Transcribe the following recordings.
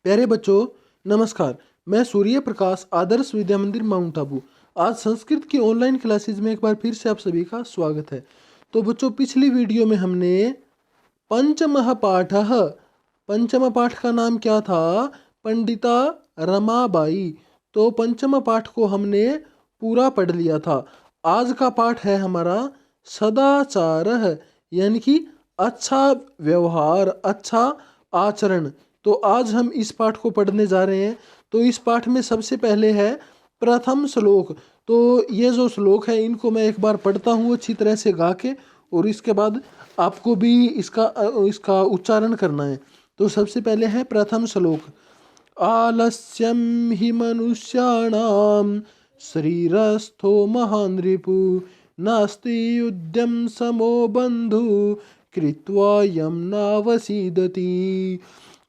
प्यारे बच्चों, नमस्कार। मैं सूर्य प्रकाश आदर्श विद्या मंदिर माउंट आबू। आज संस्कृत की ऑनलाइन क्लासेज में एक बार फिर से आप सभी का स्वागत है। तो बच्चों, पिछली वीडियो में हमने पंचमः पाठः, पंचम पाठ का नाम क्या था? पंडिता रमाबाई। तो पंचम पाठ को हमने पूरा पढ़ लिया था। आज का पाठ है हमारा सदाचार, यानी कि अच्छा व्यवहार, अच्छा आचरण। तो आज हम इस पाठ को पढ़ने जा रहे हैं। तो इस पाठ में सबसे पहले है प्रथम श्लोक। तो ये जो श्लोक है इनको मैं एक बार पढ़ता हूँ अच्छी तरह से गा के, और इसके बाद आपको भी इसका उच्चारण करना है। तो सबसे पहले है प्रथम श्लोक। आलस्यम हि मनुष्याणाम शरीरस्थो महान रिपु नास्ति उद्यम समो बंधु कृत्वा यम नावसीदति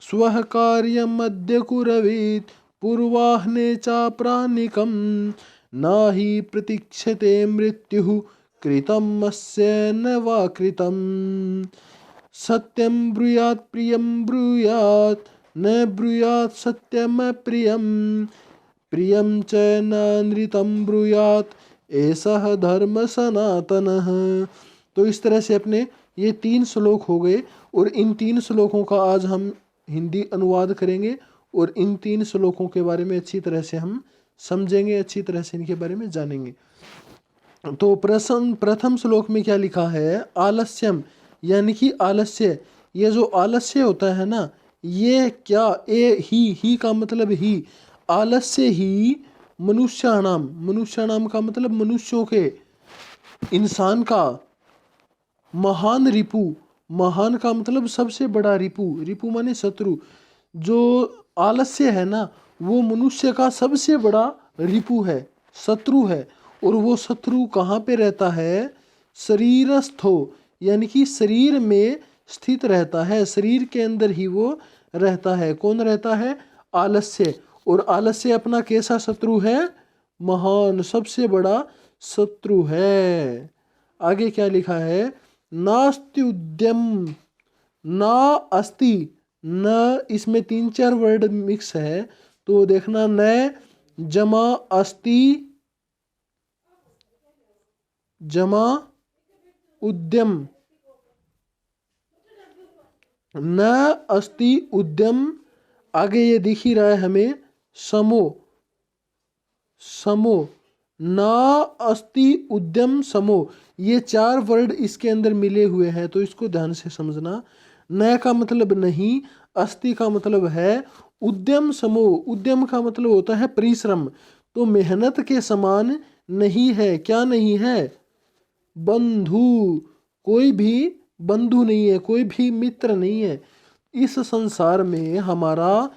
स्वः कार्यमद्य कुरवीत पूर्वाह्ने चाप्राणिकं नाहि प्रतीक्षते मृत्युः कृतम् अस्य न वा कृतम् सत्यं ब्रूयात् प्रियं ब्रूयात् न ब्रूयात् सत्यम प्रियं प्रियं च न नृतं ब्रूयात् एषः धर्म सनातनः। तो इस तरह से अपने ये 3 श्लोक हो गए, और इन 3 श्लोकों का आज हम हिंदी अनुवाद करेंगे और इन 3 श्लोकों के बारे में अच्छी तरह से हम समझेंगे, अच्छी तरह से इनके बारे में जानेंगे। तो प्रथम श्लोक में क्या लिखा है? आलस्यम, यानी कि आलस्य। ये जो आलस्य होता है ना, ये क्या ही का मतलब ही, आलस्य ही मनुष्याणाम, मनुष्याणाम का मतलब मनुष्यों के, इंसान का, महान रिपु, महान का मतलब सबसे बड़ा, रिपु, रिपु माने शत्रु। जो आलस्य है ना, वो मनुष्य का सबसे बड़ा रिपु है, शत्रु है। और वो शत्रु कहाँ पे रहता है? शरीरस्थो, यानी कि शरीर में स्थित रहता है, शरीर के अंदर ही वो रहता है। कौन रहता है? आलस्य। और आलस्य अपना कैसा शत्रु है? महान, सबसे बड़ा शत्रु है। आगे क्या लिखा है? नास्ति उद्यम, ना अस्ति, न, इसमें 3-4 वर्ड मिक्स है, तो देखना, न जमा अस्ति जमा उद्यम, न अस्ति उद्यम। आगे ये दिख ही रहा है हमें, समो, समो, ना अस्ति उद्यम समो। ये 4 वर्ड इसके अंदर मिले हुए हैं, तो इसको ध्यान से समझना। न का मतलब नहीं, अस्ति का मतलब है, उद्यम समो, उद्यम का मतलब होता है परिश्रम। तो मेहनत के समान नहीं है। क्या नहीं है? बंधु, कोई भी बंधु नहीं है, कोई भी मित्र नहीं है इस संसार में। हमारा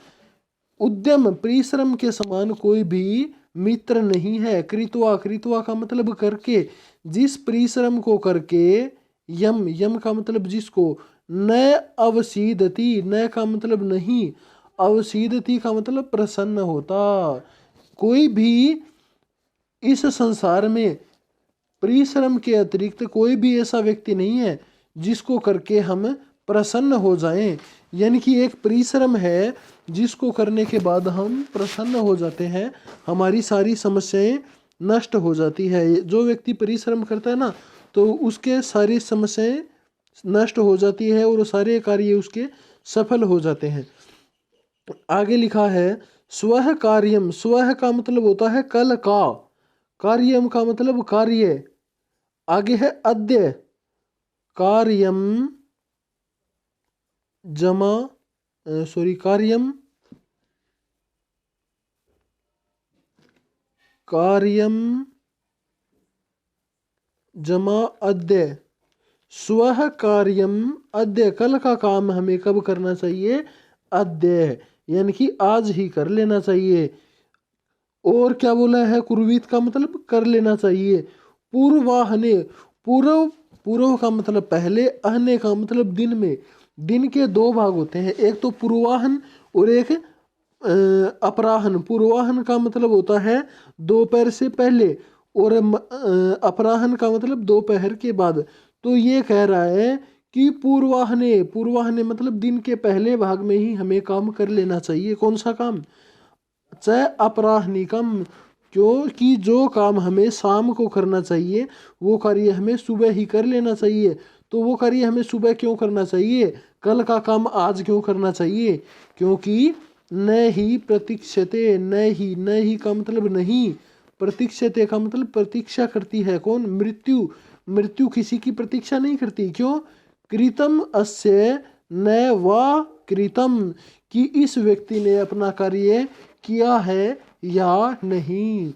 उद्यम, परिश्रम के समान कोई भी मित्र नहीं है। कृत्वा, कृत्वा का मतलब करके, जिस परिश्रम को करके, यम, यम का मतलब जिसको, न अवसीदति, न का मतलब नहीं, अवसीदति का मतलब प्रसन्न होता। कोई भी इस संसार में परिश्रम के अतिरिक्त कोई भी ऐसा व्यक्ति नहीं है जिसको करके हम प्रसन्न हो जाएं। यानी कि एक परिश्रम है जिसको करने के बाद हम प्रसन्न हो जाते हैं, हमारी सारी समस्याएं नष्ट हो जाती है। जो व्यक्ति परिश्रम करता है ना, तो उसके सारी समस्याएं नष्ट हो जाती है और सारे कार्य उसके सफल हो जाते हैं। आगे लिखा है स्वः कार्यम, स्वः का मतलब होता है कल का, कार्यम का मतलब कार्य। आगे है अद्य, कार्यम जमा कार्यम, कार्यम जमा अद्य, स्वः कार्यम अद्य, कल का काम हमें कब करना चाहिए? अद्य, यानी कि आज ही कर लेना चाहिए। और क्या बोला है? कुर्वीत का मतलब कर लेना चाहिए। पूर्वाहने, पूर्व, पूर्व का मतलब पहले, अहने का मतलब दिन में। दिन के 2 भाग होते हैं, एक तो पूर्वाहन और एक अपराहन। पूर्वाहन का मतलब होता है दोपहर से पहले, और अपराहन का मतलब दोपहर के बाद। तो ये कह रहा है कि पूर्वाह्ने मतलब दिन के पहले भाग में ही हमें काम कर लेना चाहिए। कौन सा काम? च अपराह्निकम, क्योंकि जो काम हमें शाम को करना चाहिए वो कार्य हमें सुबह ही कर लेना चाहिए। तो वो कार्य हमें सुबह क्यों करना चाहिए? कल का काम आज क्यों करना चाहिए? क्योंकि न ही प्रतीक्षते, न ही का मतलब नहीं, प्रतीक्षते का मतलब प्रतीक्षा करती है। कौन? मृत्यु। मृत्यु किसी की प्रतीक्षा नहीं करती। क्यों? कृतम अस्य न वा कृतम, कि इस व्यक्ति ने अपना कार्य किया है या नहीं।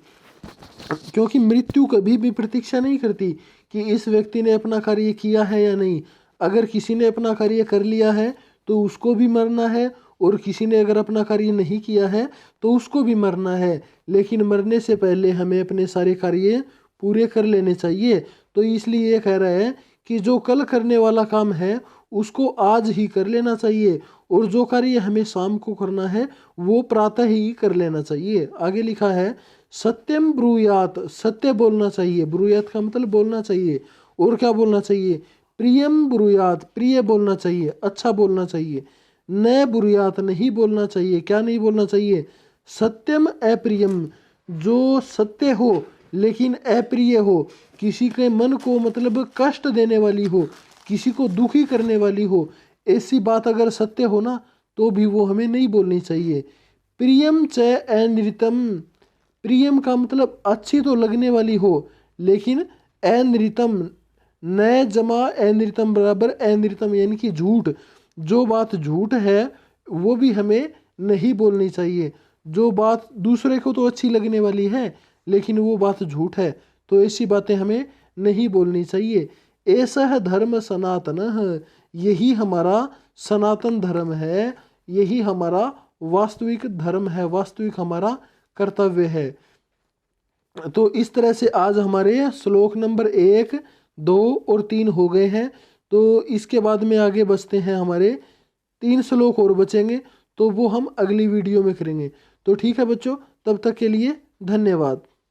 क्योंकि मृत्यु कभी भी प्रतीक्षा नहीं करती कि इस व्यक्ति ने अपना कार्य किया है या नहीं। अगर किसी ने अपना कार्य कर लिया है तो उसको भी मरना है, और किसी ने अगर अपना कार्य नहीं किया है तो उसको भी मरना है। लेकिन मरने से पहले हमें अपने सारे कार्य पूरे कर लेने चाहिए। तो इसलिए ये कह रहा है कि जो कल करने वाला काम है उसको आज ही कर लेना चाहिए, और जो कार्य हमें शाम को करना है वो प्रातः ही कर लेना चाहिए। आगे लिखा है सत्यम ब्रूयात, सत्य बोलना चाहिए। ब्रूयात का मतलब बोलना चाहिए। और क्या बोलना चाहिए? प्रियम ब्रूयात, प्रिय बोलना चाहिए, अच्छा बोलना चाहिए। न ब्रूयात, नहीं बोलना चाहिए। क्या नहीं बोलना चाहिए? सत्यम अप्रियम, जो सत्य हो लेकिन अप्रिय हो, किसी के मन को मतलब कष्ट देने वाली हो, किसी को दुखी करने वाली हो, ऐसी बात अगर सत्य हो ना तो भी वो हमें नहीं बोलनी चाहिए। प्रियम च अनृतम, प्रियम का मतलब अच्छी तो लगने वाली हो, लेकिन अनृतम, न जमा अनृतम बराबर अनृतम यानी कि झूठ। जो बात झूठ है वो भी हमें नहीं बोलनी चाहिए। जो बात दूसरे को तो अच्छी लगने वाली है लेकिन वो बात झूठ है, तो ऐसी बातें हमें नहीं बोलनी चाहिए। ऐसा है धर्म सनातन, यही हमारा सनातन धर्म है, यही हमारा वास्तविक धर्म है, वास्तविक हमारा कर्तव्य है। तो इस तरह से आज हमारे श्लोक नंबर 1, 2 और 3 हो गए हैं। तो इसके बाद में आगे बचते हैं, हमारे 3 श्लोक और बचेंगे, तो वो हम अगली वीडियो में करेंगे। तो ठीक है बच्चों, तब तक के लिए धन्यवाद।